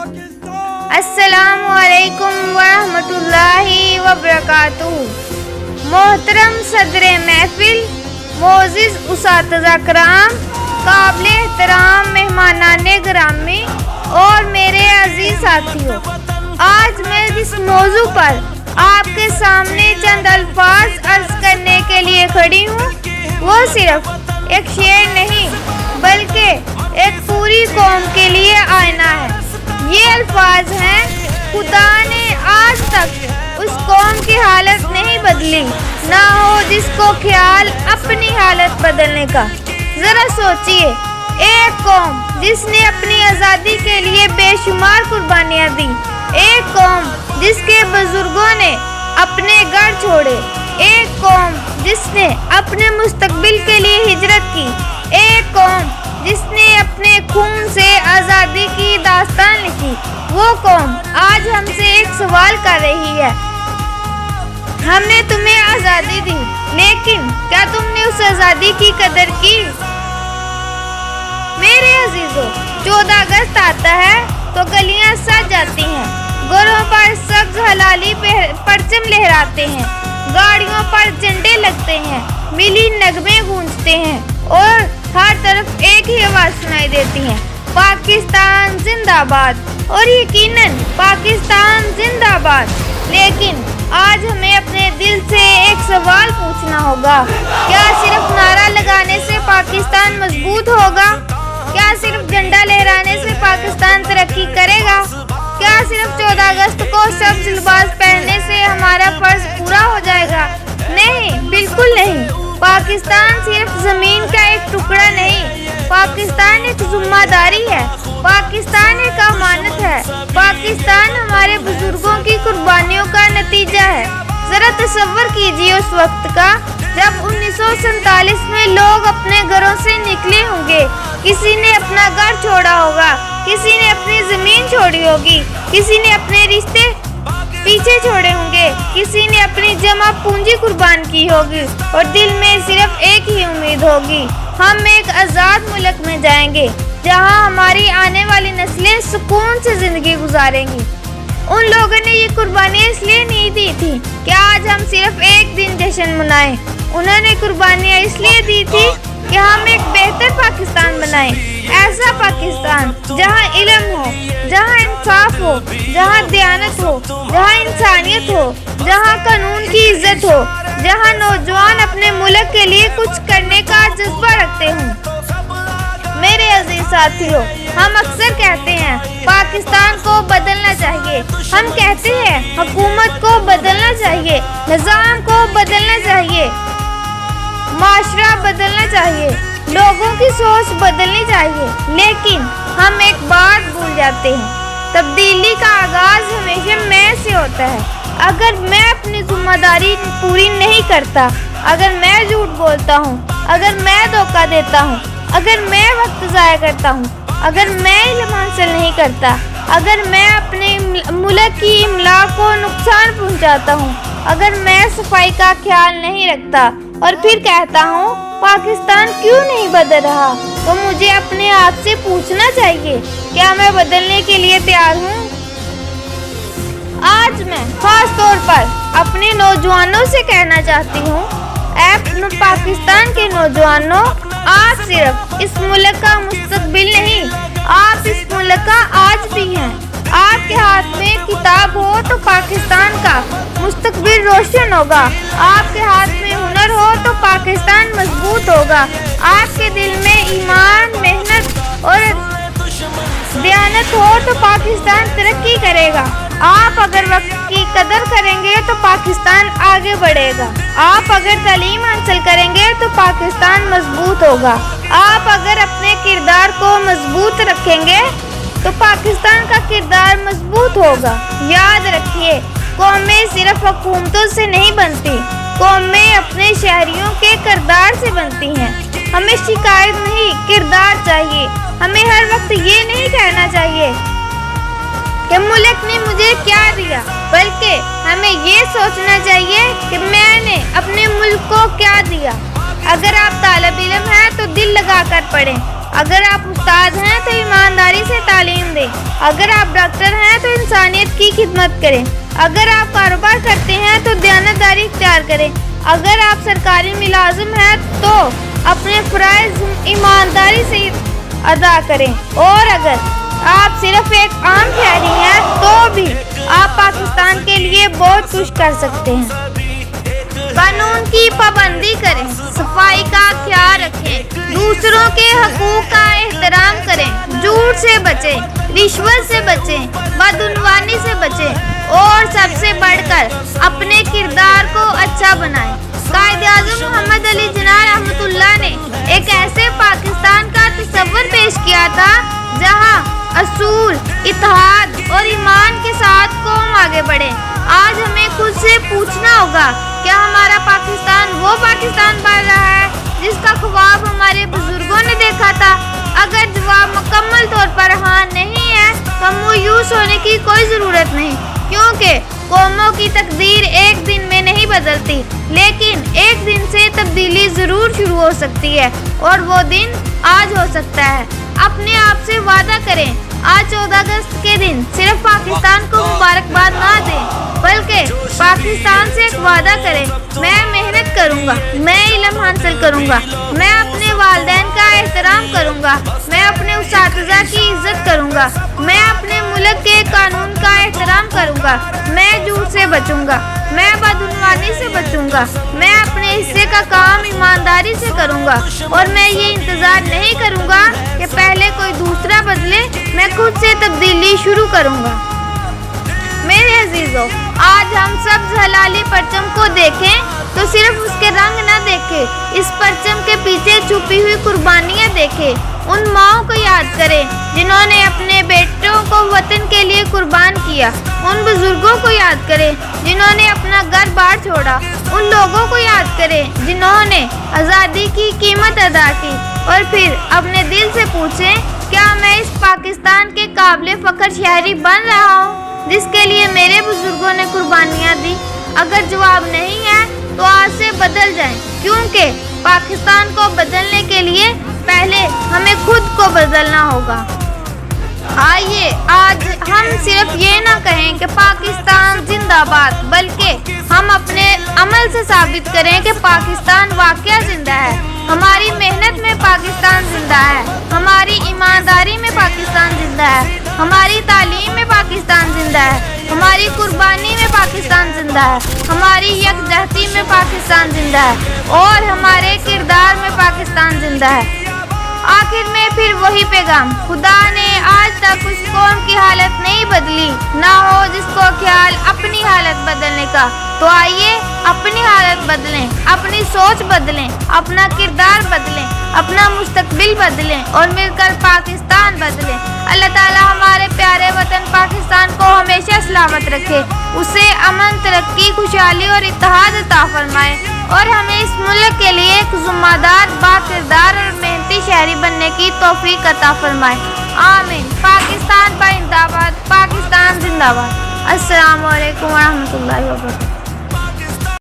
अस्सलामु अलैकुम वरहमतुल्लाहि वबरकातुहू। मोहतरम सदर महफिल, मोअज़्ज़िज़ उसातिज़ा कराम, काबिल एहतराम मेहमानाने गिरामी और मेरे अजीज साथियों, आज मैं जिस मौजू पर आपके सामने चंद अल्फाज अर्ज करने के लिए खड़ी हूँ, वो सिर्फ एक शेर नहीं बल्कि एक पूरी कौम के लिए आईना है। ये अल्फाज हैं, खुदा ने आज तक उस कौम की हालत नहीं बदली, ना हो जिसको ख्याल अपनी हालत बदलने का। जरा सोचिए, एक कौम जिसने अपनी आज़ादी के लिए बेशुमार कुर्बानियाँ दी, एक कौम जिसके बुजुर्गों ने अपने घर छोड़े, एक कौम जिसने अपने मुस्तकबिल के लिए हिजरत की, एक कौम जिसने अपने खून से आज़ादी की दास्तान लिखी, वो कौम आज हमसे एक सवाल कर रही है। हमने तुम्हें आज़ादी दी, लेकिन क्या तुमने उस आज़ादी की कदर की? मेरे अजीजों, 14 अगस्त आता है तो गलियां सज जाती हैं, घरों पर सब्ज हलाली परचम लहराते हैं, गाड़ियों पर झंडे लगते हैं, मिली नगमे गूंजते हैं और हर तरफ एक ही आवाज सुनाई देती है, पाकिस्तान जिंदाबाद। और यकीनन पाकिस्तान जिंदाबाद। लेकिन आज हमें अपने दिल से एक सवाल पूछना होगा, क्या सिर्फ नारा लगाने से पाकिस्तान मजबूत होगा? क्या सिर्फ झंडा लहराने से पाकिस्तान तरक्की करेगा? क्या सिर्फ 14 अगस्त को सब्ज लिबास पहनने से हमारा फर्ज पूरा हो जाएगा? नहीं, बिल्कुल नहीं। पाकिस्तान सिर्फ जमीन का एक टुकड़ा नहीं, पाकिस्तान एक जिम्मेदारी है, पाकिस्तान एक अमानत है, पाकिस्तान हमारे बुजुर्गों की कुर्बानियों का नतीजा है। जरा तसव्वुर कीजिए उस वक्त का जब 1947 में लोग अपने घरों से निकले होंगे, किसी ने अपना घर छोड़ा होगा, किसी ने अपनी जमीन छोड़ी होगी, किसी ने अपने रिश्ते पीछे छोड़े होंगे, किसी ने अपनी जमा पूंजी कुर्बान की होगी और दिल में सिर्फ एक ही उम्मीद होगी, हम एक आज़ाद मुल्क में जाएंगे जहां हमारी आने वाली नस्लें सुकून से ज़िंदगी गुजारेंगी। उन लोगों ने ये कुर्बानियाँ इसलिए नहीं दी थी कि आज हम सिर्फ एक दिन जश्न मनाएं, उन्होंने कुर्बानियाँ इसलिए दी थी कि हम एक बेहतर पाकिस्तान बनाएं, ऐसा पाकिस्तान जहां इल्म हो, जहां इंसाफ हो, जहां दयानत हो, जहां इंसानियत हो, जहां कानून की इज्जत हो, जहां नौजवान अपने मुल्क के लिए कुछ करने का जज्बा रखते हों। मेरे अजीज साथियों, हम अक्सर कहते हैं पाकिस्तान को बदलना चाहिए, हम कहते हैं हुकूमत को बदलना चाहिए, निज़ाम को बदलना चाहिए, माशरा बदलना चाहिए, लोगों की सोच बदलनी चाहिए, लेकिन हम एक बात भूल जाते हैं, तब्दीली का आगाज हमेशा मैं से होता है। अगर मैं अपनी जिम्मेदारी पूरी नहीं करता, अगर मैं झूठ बोलता हूँ, अगर मैं धोखा देता हूँ, अगर मैं वक्त ज़ाया करता हूँ, अगर मैं इल्म हासिल नहीं करता, अगर मैं अपने मुल्क की इमला को नुकसान पहुँचाता हूँ, अगर मैं सफाई का ख्याल नहीं रखता और फिर कहता हूँ पाकिस्तान क्यों नहीं बदल रहा, तो मुझे अपने आप से पूछना चाहिए, क्या मैं बदलने के लिए तैयार हूँ? आज मैं खास तौर पर अपने नौजवानों से कहना चाहती हूँ, ऐ पाकिस्तान के नौजवानों, आप सिर्फ इस मुल्क का मुस्तकबिल नहीं, आप इस मुल्क का आज भी हैं। आपके हाथ में किताब हो तो पाकिस्तान का मुस्तकबिल रोशन होगा, आपके हाथ में हुनर हो तो पाकिस्तान मजबूत होगा, आपके दिल में ईमान, मेहनत और दयानत हो तो पाकिस्तान तरक्की करेगा। आप अगर वक्त की कदर करेंगे तो पाकिस्तान आगे बढ़ेगा, आप अगर तालीम हासिल करेंगे तो पाकिस्तान मजबूत होगा, आप अगर अपने किरदार को मजबूत रखेंगे तो पाकिस्तान का किरदार मजबूत होगा। याद रखिए, कौमें सिर्फ हुकूमतों से नहीं बनती, कौमें अपने शहरियों के किरदार से बनती हैं। हमें शिकायत नहीं, किरदार चाहिए। हमें हर वक्त ये नहीं कहना चाहिए कि मुल्क ने मुझे क्या दिया, बल्कि हमें ये सोचना चाहिए कि मैंने अपने मुल्क को क्या दिया। अगर आप तालिब इल्म हैं तो दिल लगाकर पढ़ें, اگر آپ استاد ہیں تو ایمانداری سے تعلیم دیں. اگر آپ ڈاکٹر ہیں تو انسانیت کی خدمت کریں. اگر آپ کاروبار کرتے ہیں تو دیانتداری اختیار کریں. اگر آپ سرکاری ملازم ہیں تو اپنے فرائض ایمانداری سے ادا کریں. اور اگر آپ صرف ایک عام شہری ہیں تو بھی آپ پاکستان کے لیے بہت کچھ کر سکتے ہیں. قانون کی پابندی کریں, صفائی کا خیال رکھیں, دوسروں کے حقوق کا احترام کریں, جھوٹ سے بچیں, رشوت سے بچیں, بدعنوانی سے بچیں اور سب سے بڑھ کر اپنے کردار کو اچھا بنائیں. قائد اعظم محمد علی جناح رحمۃ اللہ نے ایک ایسے پاکستان کا تصور پیش کیا تھا جہاں اصول, اتحاد اور ایمان کے ساتھ قوم آگے بڑھے. آج ہمیں خود سے پوچھنا ہوگا, کیا ہمارا پاکستان وہ پاکستان بن رہا ہے جس کا خواب ہمارے بزرگوں نے دیکھا تھا؟ اگر جواب مکمل طور پر ہاں نہیں ہے تو مایوس ہونے کی کوئی ضرورت نہیں, کیونکہ قوموں کی تقدیر ایک دن میں نہیں بدلتی, لیکن ایک دن سے تبدیلی ضرور شروع ہو سکتی ہے اور وہ دن آج ہو سکتا ہے. اپنے آپ سے وعدہ کریں, آج 14 اگست کے دن صرف پاکستان کو مبارکباد نہ دیں بلکہ پاکستان سے ایک وعدہ کریں, میں محنت کروں گا, میں علم حاصل کروں گا, میں اپنے والدین کا احترام کروں گا, میں اپنے اساتذہ کی عزت کروں گا, میں اپنے ملک کے قانون کا احترام کروں گا, میں جھوٹ سے بچوں گا, میں بدعنوانی سے بچوں گا, میں اپنے حصے کا کام ایمانداری سے کروں گا اور میں یہ انتظار نہیں کروں گا کہ پہلے کوئی دوسرا بدلے, میں خود سے تبدیلی شروع کروں گا. میرے عزیزو, آج ہم سبز ہلالی پرچم کو دیکھیں تو صرف اس کے رنگ نہ دیکھیں, اس پرچم کے پیچھے چھپی ہوئی قربانیاں دیکھیں. ان ماؤں کو یاد کریں جنہوں نے اپنے بیٹوں کو وطن کے لیے قربان کیا. ان بزرگوں کو یاد کریں جنہوں نے اپنا گھر بار چھوڑا. ان لوگوں کو یاد کریں جنہوں نے آزادی کی قیمت ادا کی. اور پھر اپنے دل سے پوچھیں, کیا میں اس پاکستان کے قابل فخر شہری بن رہا ہوں جس کے لیے میرے بزرگوں نے قربانیاں دی؟ اگر جواب نہیں ہے تو آج سے بدل جائیں, کیونکہ پاکستان کو بدلنے کے لیے پہلے ہمیں خود کو بدلنا ہوگا. آئیے آج ہم صرف یہ نہ کہیں کہ پاکستان زندہ باد, بلکہ ہم اپنے عمل سے ثابت کریں کہ پاکستان واقعہ زندہ ہے. ہماری محنت میں پاکستان زندہ ہے, ہماری ایمانداری میں پاکستان زندہ ہے, ہماری تعلیم میں پاکستان زندہ ہے, ہماری قربانی میں پاکستان زندہ ہے, ہماری یکجہتی میں پاکستان زندہ ہے اور ہمارے کردار میں پاکستان زندہ ہے. آخر میں پھر وہی پیغام, خدا نے آج تک اس قوم کی حالت نہیں بدلی, نہ ہو جس کو خیال اپنی حالت بدلنے کا. تو آئیے اپنی حالت بدلیں, اپنی سوچ بدلیں, اپنا کردار بدلیں, اپنا مستقبل بدلیں اور مل کر پاکستان بدلیں. اللہ تعالیٰ ہمارے پیارے وطن پاکستان کو ہمیشہ سلامت رکھے, اسے امن, ترقی, خوشحالی اور اتحاد عطا فرمائے اور ہمیں اس ملک کے لیے ایک ذمہ دار, باکردار اور محنتی شہری بننے کی توفیق عطا فرمائے. آمین. پاکستان زندہ باد, پاکستان زندہ باد. السلام علیکم ورحمۃ اللہ وبرکاتہ.